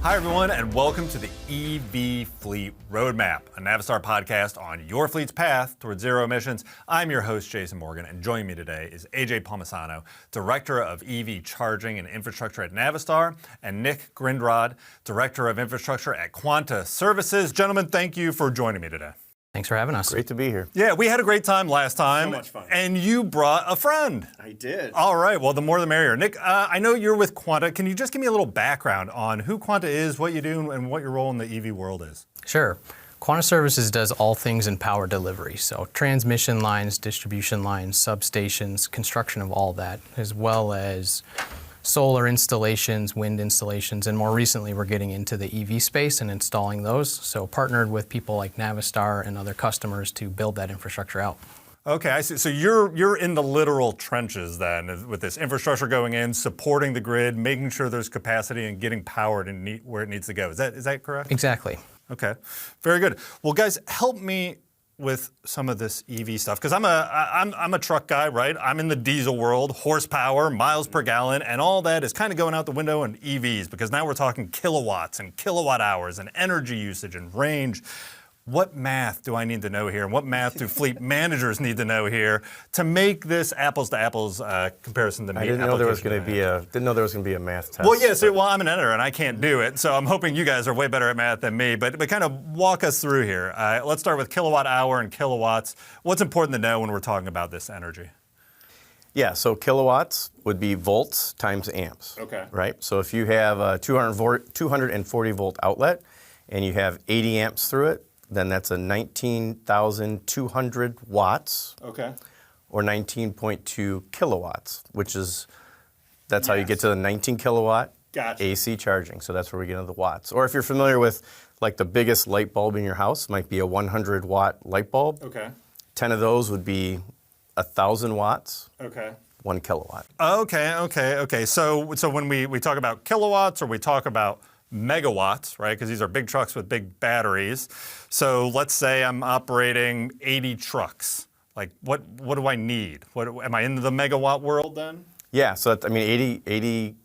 Hi, everyone, and welcome to the EV Fleet Roadmap, a Navistar podcast on your fleet's path towards zero emissions. I'm your host, Jason Morgan, and joining me today is AJ Palmisano, Director of EV Charging and Infrastructure at Navistar, and Nick Grindrod, Director of Infrastructure at Quanta Services. Gentlemen, thank you for joining me today. Thanks for having us. Great to be here. Yeah, we had a great time last time. So much fun. And you brought a friend. I did. All right, well, the more the merrier. Nick, I know you're with Quanta. Can you just give me a little background on who Quanta is, what you do, and what your role in the EV world is? Sure. Quanta Services does all things in power delivery, so transmission lines, distribution lines, substations, construction of all that, as well as solar installations, wind installations, and more recently we're getting into the EV space and installing those. So partnered with people like Navistar and other customers to build that infrastructure out. Okay, I see. So you're in the literal trenches then with this infrastructure going in, supporting the grid, making sure there's capacity and getting power to where it needs to go. Is that correct? Exactly. Okay, very good. Well, guys, help me with some of this EV stuff, because I'm a truck guy, right? I'm in the diesel world, horsepower, miles per gallon, and all that is kind of going out the window in EVs, because now we're talking kilowatts and kilowatt hours and energy usage and range. What math do I need to know here, and what math do fleet managers need to know here to make this apples to apples comparison to me? I didn't know there was going to be a math test. Well, yes. Well, I'm an editor and I can't do it, so I'm hoping you guys are way better at math than me. But kind of walk us through here. Let's start with kilowatt hour and kilowatts. What's important to know when we're talking about this energy? Yeah. So kilowatts would be volts times amps. Okay. Right. So if you have a 240 volt outlet and you have 80 amps through it, then that's a 19,200 watts. Okay. Or 19.2 kilowatts, that's how you get to the 19 kilowatt Gotcha. AC charging. So that's where we get into the watts. Or if you're familiar with like the biggest light bulb in your house, might be a 100 watt light bulb. Okay. 10 of those would be 1,000 watts. Okay. 1 kilowatt. Okay. So when we talk about kilowatts or we talk about megawatts, right? Because these are big trucks with big batteries. So let's say I'm operating 80 trucks. Like, what do I need? Am I into the megawatt world then? Yeah, so 80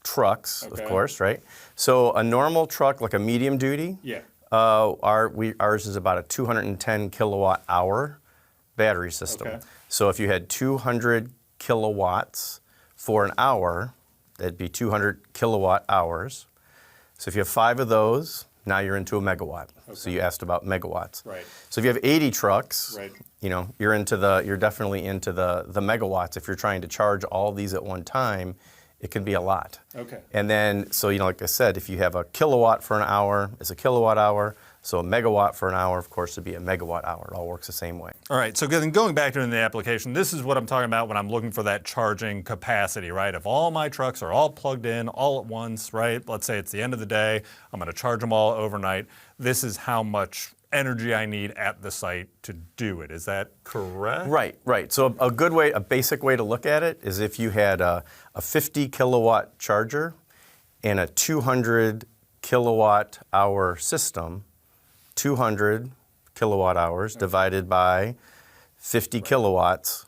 trucks, Okay. of course, right? So a normal truck, like a medium duty, Yeah. ours is about a 210 kilowatt hour battery system. Okay. So if you had 200 kilowatts for an hour, that'd be 200 kilowatt hours. So if you have 5 of those, now you're into a megawatt. Okay. So you asked about megawatts. Right. So if you have 80 trucks, Right. you're definitely into the megawatts. If you're trying to charge all these at one time, it can be a lot. Okay. And then, so like I said, if you have a kilowatt for an hour, it's a kilowatt hour. So a megawatt for an hour, of course, would be a megawatt hour. It all works the same way. All right, so then going back to the application, this is what I'm talking about when I'm looking for that charging capacity, right? If all my trucks are all plugged in all at once, right? Let's say it's the end of the day, I'm gonna charge them all overnight. This is how much energy I need at the site to do it. Is that correct? Right. So a basic way to look at it is if you had a 50 kilowatt charger and a 200 kilowatt hour system, 200 kilowatt hours divided by 50 kilowatts,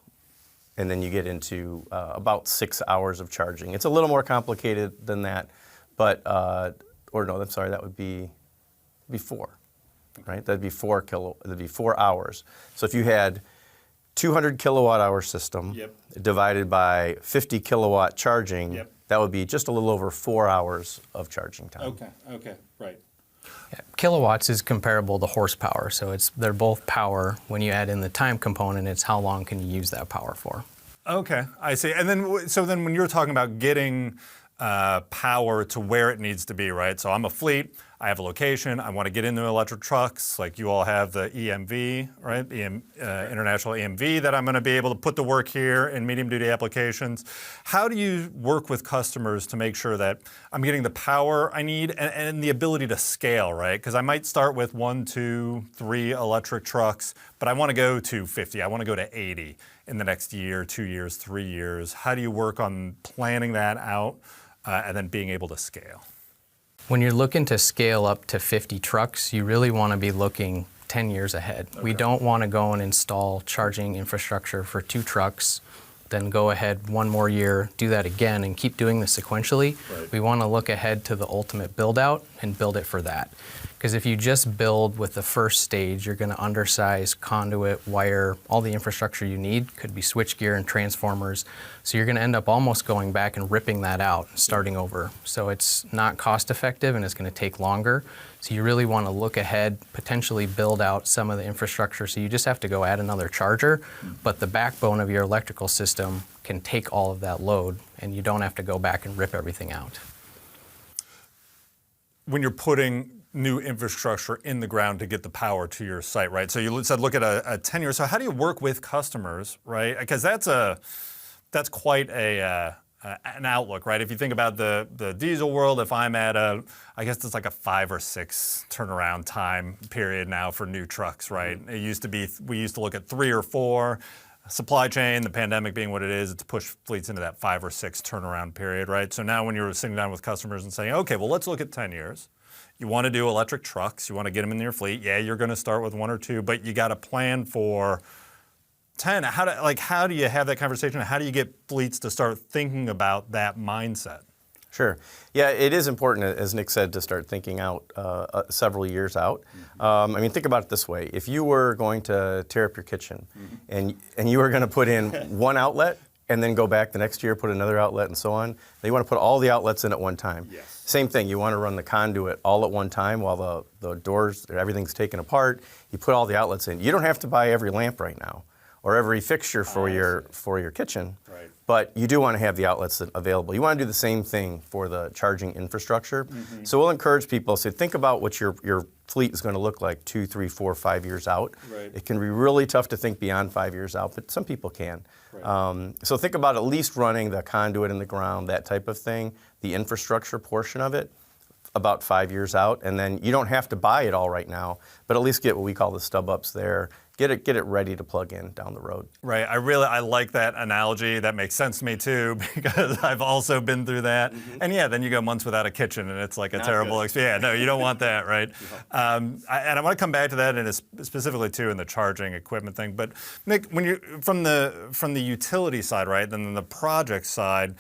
and then you get into about 6 hours of charging. It's a little more complicated than that, but, that would be 4, right? That'd be 4 hours. So if you had 200 kilowatt hour system Yep. divided by 50 kilowatt charging, Yep. that would be just a little over 4 hours of charging time. Okay, right. Yeah. Kilowatts is comparable to horsepower, so they're both power. When you add in the time component, it's how long can you use that power for. Okay, I see. And then, when you're talking about getting power to where it needs to be, right? So I'm a fleet, I have a location, I want to get into electric trucks, like you all have the EMV, right? International EMV that I'm going to be able to put to work here in medium duty applications. How do you work with customers to make sure that I'm getting the power I need and the ability to scale, right? Because I might start with 1, 2, 3 electric trucks, but I want to go to 50, I want to go to 80 in the next year, 2 years, 3 years. How do you work on planning that out and then being able to scale? When you're looking to scale up to 50 trucks, you really want to be looking 10 years ahead. Okay. We don't want to go and install charging infrastructure for 2 trucks then go ahead one more year, do that again, and keep doing this sequentially. Right. We want to look ahead to the ultimate build out and build it for that. Because if you just build with the first stage, you're going to undersize conduit, wire, all the infrastructure you need. Could be switchgear and transformers. So you're going to end up almost going back and ripping that out and starting over. So it's not cost effective and it's going to take longer. So you really want to look ahead, potentially build out some of the infrastructure. So you just have to go add another charger, but the backbone of your electrical system can take all of that load and you don't have to go back and rip everything out. When you're putting new infrastructure in the ground to get the power to your site, right? So you said look at a 10-year. So how do you work with customers, right? Because that's quite an outlook, right? If you think about the diesel world, if I'm at I guess it's like a 5 or 6 turnaround time period now for new trucks, right? It used to be, we used to look at 3 or 4. Supply chain, the pandemic being what it is, it's pushed fleets into that 5 or 6 turnaround period, right? So now when you're sitting down with customers and saying, okay, well, let's look at 10 years. You want to do electric trucks, you want to get them in your fleet. Yeah, you're going to start with 1 or 2, but you got to plan for 10. How do you have that conversation? How do you get fleets to start thinking about that mindset? Sure. Yeah, it is important, as Nick said, to start thinking out several years out. I mean, think about it this way. If you were going to tear up your kitchen and you were going to put in one outlet and then go back the next year, put another outlet and so on, then you want to put all the outlets in at one time. Yes. Same thing, you want to run the conduit all at one time while the doors, everything's taken apart. You put all the outlets in. You don't have to buy every lamp right now or every fixture for your kitchen. Right. But you do want to have the outlets available. You want to do the same thing for the charging infrastructure. So we'll encourage people to think about what your fleet is going to look like 2, 3, 4, 5 years out. Right. It can be really tough to think beyond 5 years out, but some people can. Right. So think about at least running the conduit in the ground, that type of thing, the infrastructure portion of it, about 5 years out. And then you don't have to buy it all right now, but at least get what we call the stub ups there. Get it ready to plug in down the road. Right. I like that analogy. That makes sense to me too, because I've also been through that. And yeah, then you go months without a kitchen and it's like a terrible experience. Yeah, no, you don't want that, right? And I want to come back to that and specifically too in the charging equipment thing. But Nick, when you from the utility side, right, then the project side,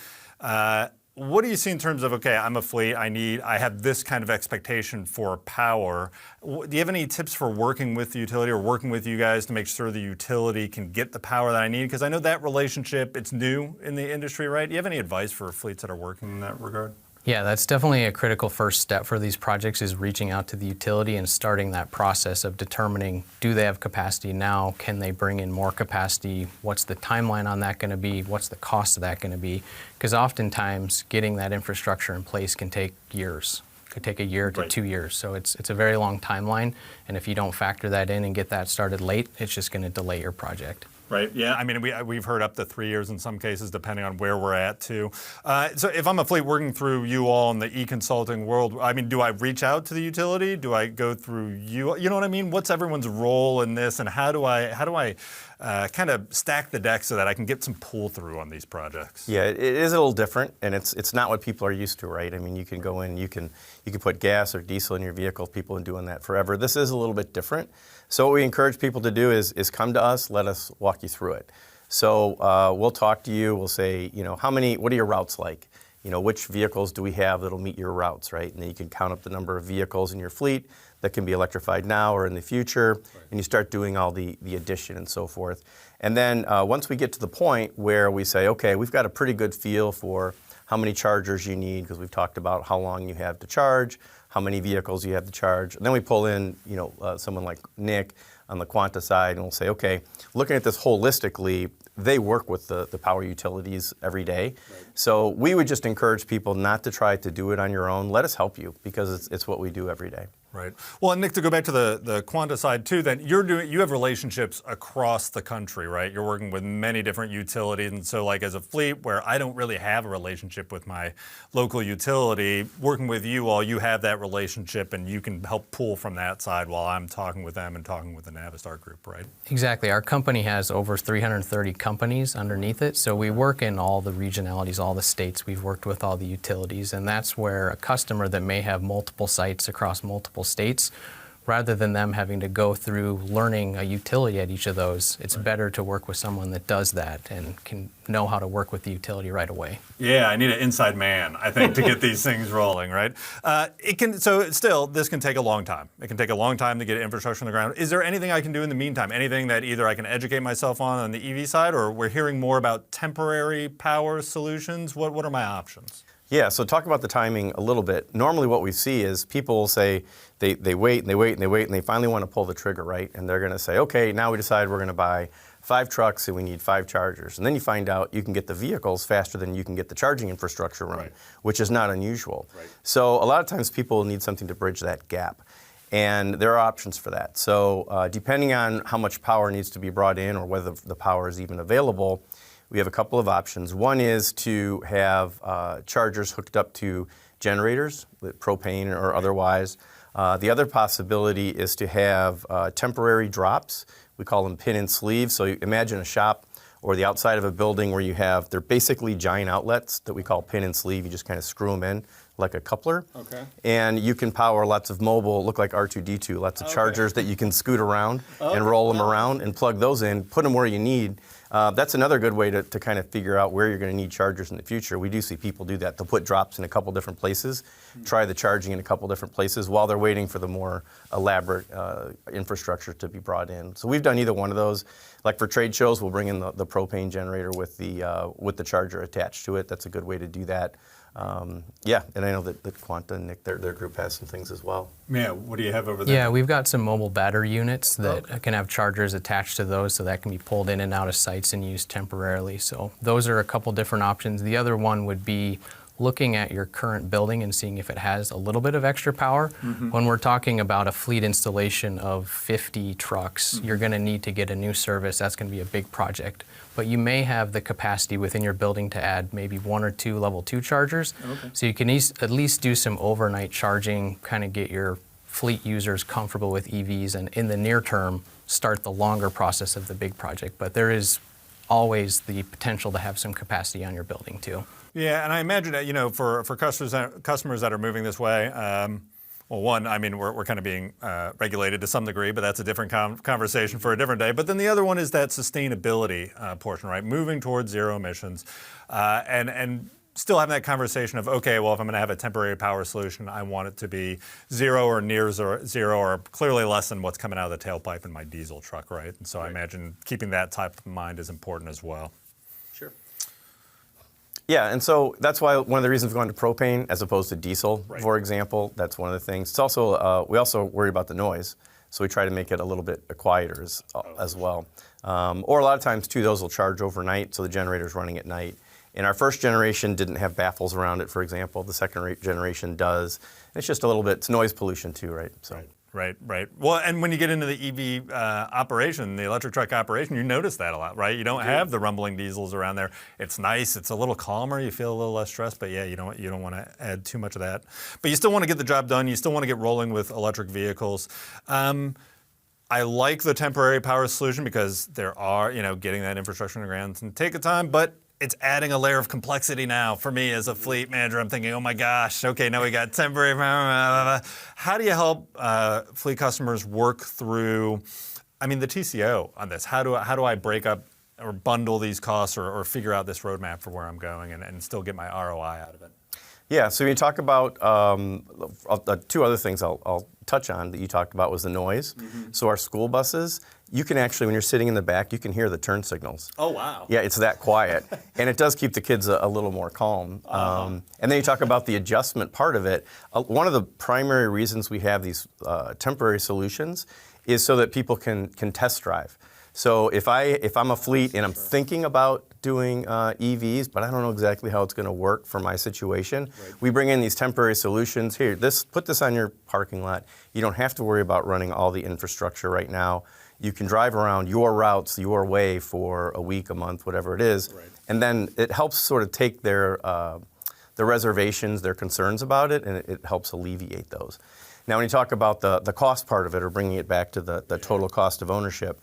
what do you see in terms of, okay, I'm a fleet, I have this kind of expectation for power. Do you have any tips for working with the utility or working with you guys to make sure the utility can get the power that I need? Because I know that relationship, it's new in the industry, right? Do you have any advice for fleets that are working in that regard? Yeah, that's definitely a critical first step for these projects is reaching out to the utility and starting that process of determining, do they have capacity now? Can they bring in more capacity? What's the timeline on that going to be? What's the cost of that going to be? Because oftentimes getting that infrastructure in place can take years. It could take a year to 2 years. So it's a very long timeline. And if you don't factor that in and get that started late, it's just going to delay your project. Right. Yeah. I mean, we've heard up to 3 years in some cases, depending on where we're at too. So if I'm a fleet working through you all in the e-consulting world, I mean, do I reach out to the utility? Do I go through you? You know what I mean? What's everyone's role in this, and how do I kind of stack the deck so that I can get some pull through on these projects? Yeah, it is a little different, and it's not what people are used to, right? I mean, you can go in, you can put gas or diesel in your vehicle. People have been doing that forever. This is a little bit different. So what we encourage people to do is come to us, let us walk you through it. So we'll talk to you. We'll say, what are your routes like? Which vehicles do we have that'll meet your routes, right? And then you can count up the number of vehicles in your fleet that can be electrified now or in the future, and you start doing all the addition and so forth. And then once we get to the point where we say, okay, we've got a pretty good feel for how many chargers you need, because we've talked about how long you have to charge, how many vehicles you have to charge. And then we pull in, someone like Nick on the Quanta side, and we'll say, okay, looking at this holistically, they work with the power utilities every day. Right. So we would just encourage people not to try to do it on your own. Let us help you, because it's what we do every day. Right. Well, and Nick, to go back to the Quanta side too, then you have relationships across the country, right? You're working with many different utilities, and so like as a fleet where I don't really have a relationship with my local utility, working with you all, you have that relationship and you can help pull from that side while I'm talking with them and talking with the Navistar group, right? Exactly. Our company has over 330 companies underneath it, so we work in all the regionalities, all the states. We've worked with all the utilities, and that's where a customer that may have multiple sites across multiple states, rather than them having to go through learning a utility at each of those, it's better to work with someone that does that and can know how to work with the utility right away. Yeah, I need an inside man, I think, to get these things rolling, right? This can take a long time. It can take a long time to get infrastructure on the ground. Is there anything I can do in the meantime? Anything that either I can educate myself on the EV side, or we're hearing more about temporary power solutions? What are my options? Yeah, so talk about the timing a little bit. Normally what we see is people say they wait and they wait and they wait and they finally want to pull the trigger, right? And they're going to say, okay, now we decide we're going to buy 5 trucks and we need 5 chargers. And then you find out you can get the vehicles faster than you can get the charging infrastructure run, which is not unusual. Right. So a lot of times people need something to bridge that gap. And there are options for that. So depending on how much power needs to be brought in or whether the power is even available, we have a couple of options. One is to have chargers hooked up to generators, with propane or otherwise. The other possibility is to have temporary drops. We call them pin and sleeve. So you imagine a shop or the outside of a building where they're basically giant outlets that we call pin and sleeve. You just kind of screw them in like a coupler. Okay. And you can power lots of mobile, look like R2-D2, lots of chargers that you can scoot around and roll them around and plug those in, put them where you need. That's another good way to kind of figure out where you're going to need chargers in the future. We do see people do that. They'll put drops in a couple different places, try the charging in a couple different places while they're waiting for the more elaborate infrastructure to be brought in. So we've done either one of those. Like for trade shows, we'll bring in the propane generator with the charger attached to it. That's a good way to do that. And I know that Quanta and Nick, their group has some things as well. Yeah, what do you have over there? Yeah, we've got some mobile battery units that can have chargers attached to those, so that can be pulled in and out of sites and used temporarily. So those are a couple different options. The other one would be looking at your current building and seeing if it has a little bit of extra power. When we're talking about a fleet installation of 50 trucks, you're going to need to get a new service. That's going to be a big project. But you may have the capacity within your building to add maybe 1 or 2 level 2 chargers. So you can at least do some overnight charging, kind of get your fleet users comfortable with EVs, and in the near term, start the longer process of the big project. But there is always the potential to have some capacity on your building too. Yeah, and I imagine that, for customers that are moving this way, well, one, I mean, we're kind of being regulated to some degree, but that's a different conversation for a different day. But then the other one is that sustainability portion, right? Moving towards zero emissions, and still having that conversation of, okay, well, if I'm going to have a temporary power solution, I want it to be zero or near zero, or clearly less than what's coming out of the tailpipe in my diesel truck, right? And so I imagine keeping that type of mind is important as well. Sure. Yeah, and so that's why one of the reasons we're going to propane as opposed to diesel, for example. That's one of the things. It's also we also worry about the noise, so we try to make it a little bit quieter as well. Or a lot of times too, those will charge overnight, so the generator's running at night. And our first generation didn't have baffles around it, for example. The second generation does. It's just a little bit. It's noise pollution too, right? So. Right. Well, and when you get into the EV operation, the electric truck operation, you notice that a lot, right? You don't have the rumbling diesels around there. It's nice. It's a little calmer. You feel a little less stressed, but yeah, you don't want to add too much of that. But you still want to get the job done. You still want to get rolling with electric vehicles. I like the temporary power solution because there are, getting that infrastructure in the ground can take a time, but it's adding a layer of complexity now for me as a fleet manager. I'm thinking, oh my gosh, okay, now we got temporary power. How do you help fleet customers work through, the TCO on this? How do I break up or bundle these costs or figure out this roadmap for where I'm going and still get my ROI out of it? Yeah, so when you talk about 2 other things I'll touch on that you talked about was the noise. So our school buses, you can actually, when you're sitting in the back, you can hear the turn signals. Oh, wow. Yeah, it's that quiet. And it does keep the kids a little more calm. And then you talk about the adjustment part of it. One of the primary reasons we have these temporary solutions is so that people can test drive. So if I'm a fleet and I'm thinking about doing EVs, but I don't know exactly how it's going to work for my situation, we bring in these temporary solutions. Here, put this on your parking lot. You don't have to worry about running all the infrastructure right now. You can drive around your routes, your way for a week, a month, whatever it is, and then it helps sort of take their reservations, their concerns about it, and it helps alleviate those. Now, when you talk about the cost part of it, or bringing it back to the total cost of ownership,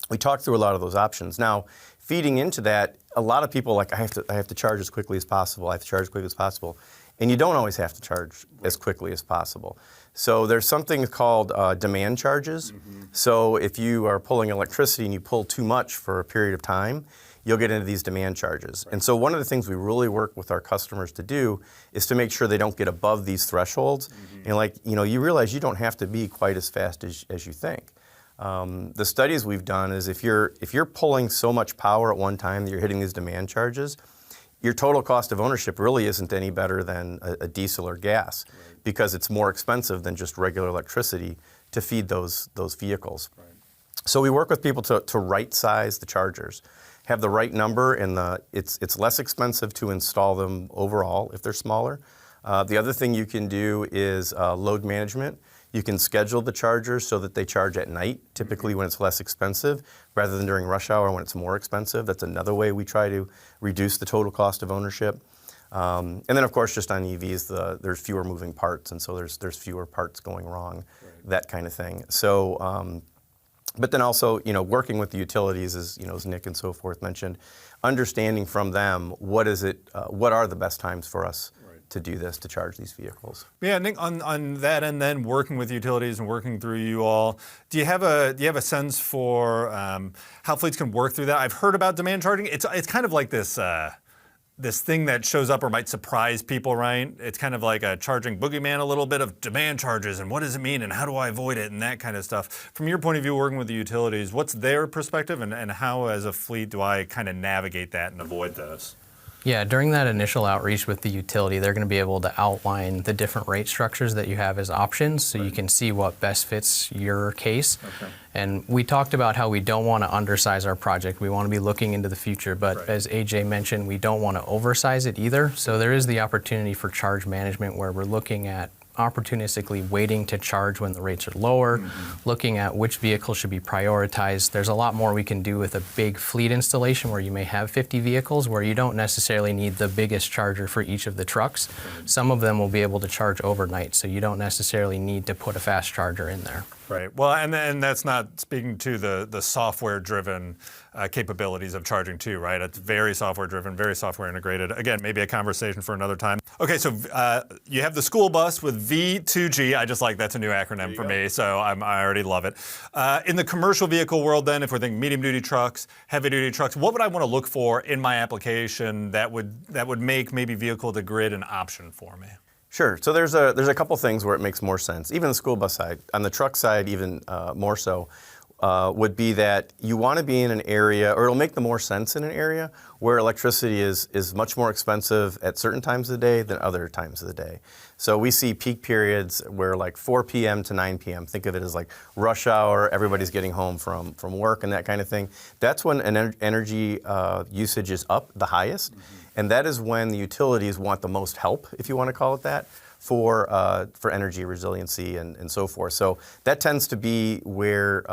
we talked through a lot of those options. Now, feeding into that, a lot of people I have to charge as quickly as possible. I have to charge as quickly as possible, and you don't always have to charge as quickly as possible. So there's something called demand charges. So if you are pulling electricity and you pull too much for a period of time, you'll get into these demand charges. And so one of the things we really work with our customers to do is to make sure they don't get above these thresholds. And you realize you don't have to be quite as fast as you think. The studies we've done is if you're pulling so much power at one time that you're hitting these demand charges, your total cost of ownership really isn't any better than a diesel or gas, because it's more expensive than just regular electricity to feed those vehicles. So we work with people to right size the chargers, have the right number, and it's less expensive to install them overall if they're smaller. The other thing you can do is load management. You can schedule the chargers so that they charge at night, typically when it's less expensive, rather than during rush hour when it's more expensive. That's another way we try to reduce the total cost of ownership. And then, of course, just on EVs, there's fewer moving parts, and so there's fewer parts going wrong, that kind of thing. So, but then also, working with the utilities, as Nick and so forth mentioned, understanding from them what are the best times for us to do this, to charge these vehicles. Yeah, Nick, on that end, then working with utilities and working through you all, do you have a sense for how fleets can work through that? I've heard about demand charging. It's kind of like this thing that shows up or might surprise people, right? It's kind of like a charging boogeyman, a little bit of demand charges and what does it mean and how do I avoid it and that kind of stuff. From your point of view, working with the utilities, what's their perspective and how, as a fleet, do I kind of navigate that and avoid those? Yeah, during that initial outreach with the utility, they're going to be able to outline the different rate structures that you have as options so you can see what best fits your case. Okay. And we talked about how we don't want to undersize our project. We want to be looking into the future, but as AJ mentioned, we don't want to oversize it either. So there is the opportunity for charge management where we're looking at opportunistically waiting to charge when the rates are lower, looking at which vehicle should be prioritized. There's a lot more we can do with a big fleet installation where you may have 50 vehicles where you don't necessarily need the biggest charger for each of the trucks. Some of them will be able to charge overnight, so you don't necessarily need to put a fast charger in there. Right. Well, and that's not speaking to the software-driven capabilities of charging too, right? It's very software-driven, very software integrated. Again, maybe a conversation for another time. Okay, so you have the school bus with V2G. I just like that's a new acronym for me, so I already love it. In the commercial vehicle world, then, if we're thinking medium-duty trucks, heavy-duty trucks, what would I want to look for in my application that would make maybe vehicle-to-grid an option for me? Sure. So there's a couple things where it makes more sense. Even the school bus side, on the truck side, even more so, would be that you want to be in an area, or it'll make the more sense in an area where electricity is much more expensive at certain times of the day than other times of the day. So we see peak periods where like 4 p.m. to 9 p.m. Think of it as like rush hour. Everybody's getting home from work and that kind of thing. That's when energy usage is up the highest. And that is when the utilities want the most help, if you want to call it that, for energy resiliency and so forth. So that tends to be where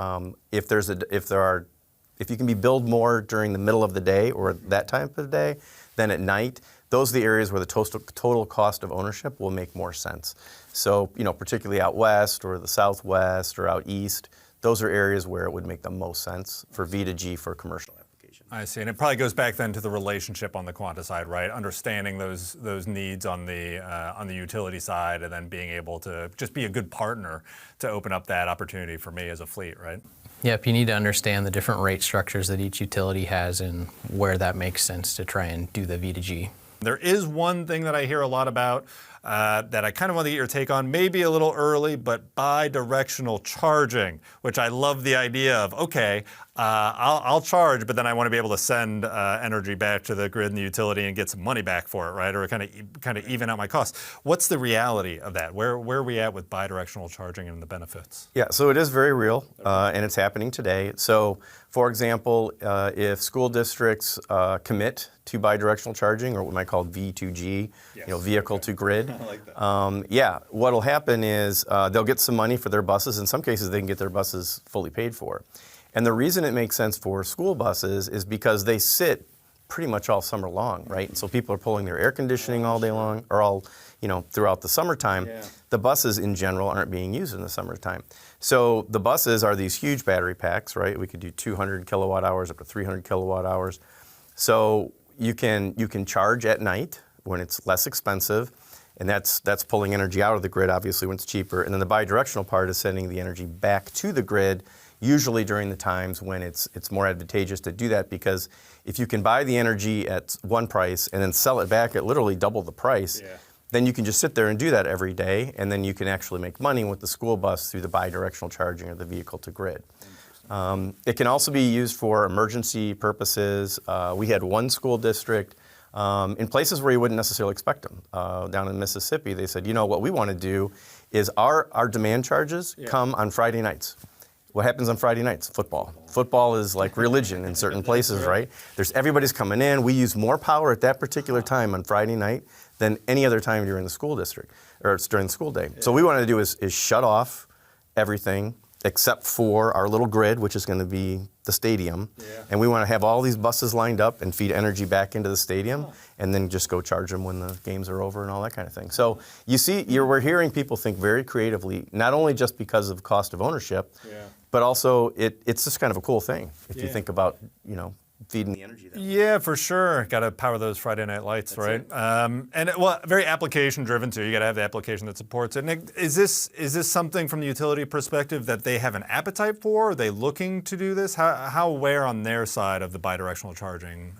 if you can be billed more during the middle of the day or that time of day than at night, those are the areas where the total cost of ownership will make more sense. So, particularly out west or the southwest or out east, those are areas where it would make the most sense for V2G for commercial applications. I see, and it probably goes back then to the relationship on the Quanta side, right? Understanding those needs on the utility side, and then being able to just be a good partner to open up that opportunity for me as a fleet, right? Yep, you need to understand the different rate structures that each utility has and where that makes sense to try and do the V2G. There is one thing that I hear a lot about that I kind of want to get your take on, maybe a little early, but bi-directional charging, which I love the idea of, okay, I'll charge, but then I want to be able to send energy back to the grid and the utility and get some money back for it, right? Or kind of even out my costs. What's the reality of that? Where are we at with bi-directional charging and the benefits? Yeah, so it is very real, and it's happening today. So, for example, if school districts commit to bi-directional charging, or what we might call V2G, vehicle to grid, I like that. What'll happen is they'll get some money for their buses. In some cases, they can get their buses fully paid for. And the reason it makes sense for school buses is because they sit pretty much all summer long, right? And so people are pulling their air conditioning all day long, or all, throughout the summertime. Yeah. The buses in general aren't being used in the summertime. So the buses are these huge battery packs, right? We could do 200 kilowatt hours up to 300 kilowatt hours. So you can charge at night when it's less expensive, and that's pulling energy out of the grid, obviously, when it's cheaper. And then the bidirectional part is sending the energy back to the grid, usually during the times when it's more advantageous to do that, because if you can buy the energy at one price and then sell it back at literally double the price, then you can just sit there and do that every day, and then you can actually make money with the school bus through the bidirectional charging of the vehicle to grid. It can also be used for emergency purposes. We had one school district in places where you wouldn't necessarily expect them. Down in Mississippi, they said, what we want to do is our demand charges come on Friday nights. What happens on Friday nights? Football. Football is like religion in certain places, right? Everybody's coming in. We use more power at that particular time on Friday night than any other time during the school district, or it's during the school day. So what we wanted to do is shut off everything except for our little grid, which is going to be the stadium. And we want to have all these buses lined up and feed energy back into the stadium, and then just go charge them when the games are over and all that kind of thing. So you see, we're hearing people think very creatively, not only just because of cost of ownership, but also it's just kind of a cool thing if you think about, feeding the energy there. Yeah, for sure. Got to power those Friday night lights, right? Very application driven too. You got to have the application that supports it. Nick, is this something from the utility perspective that they have an appetite for? Are they looking to do this? How aware on their side of the bidirectional charging?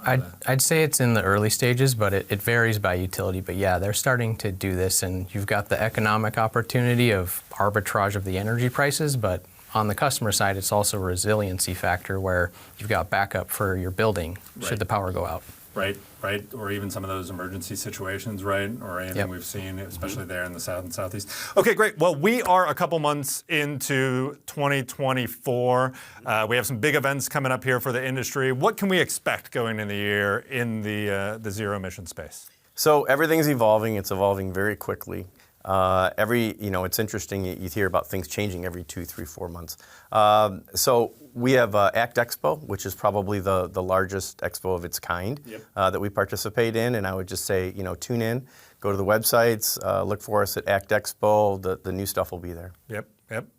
I'd say it's in the early stages, but it varies by utility. But yeah, they're starting to do this, and you've got the economic opportunity of arbitrage of the energy prices, but on the customer side, it's also a resiliency factor where you've got backup for your building should the power go out. Right. Or even some of those emergency situations, right? Or anything we've seen, especially there in the South and Southeast. Okay, great. Well, we are a couple months into 2024. We have some big events coming up here for the industry. What can we expect going in the year in the zero emission space? So everything's evolving. It's evolving very quickly. It's interesting, you hear about things changing every 2, 3, 4 months. So we have ACT Expo, which is probably the largest expo of its kind that we participate in. And I would just say, tune in, go to the websites, look for us at ACT Expo. The new stuff will be there. Yep.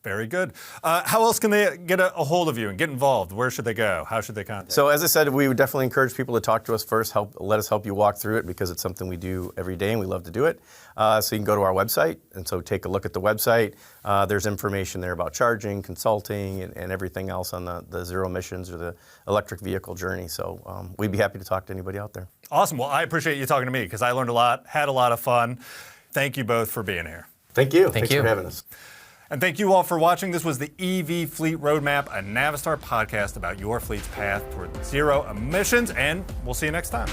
Very good. How else can they get a hold of you and get involved? Where should they go? How should they contact? So as I said, we would definitely encourage people to talk to us first. Let us help you walk through it, because it's something we do every day and we love to do it. So you can go to our website, and so take a look at the website. There's information there about charging, consulting, and everything else on the zero emissions or the electric vehicle journey. So we'd be happy to talk to anybody out there. Awesome. Well, I appreciate you talking to me, because I learned a lot, had a lot of fun. Thank you both for being here. Thank you. Thanks for having us. And thank you all for watching. This was the EV Fleet Roadmap, a Navistar podcast about your fleet's path toward zero emissions, and we'll see you next time.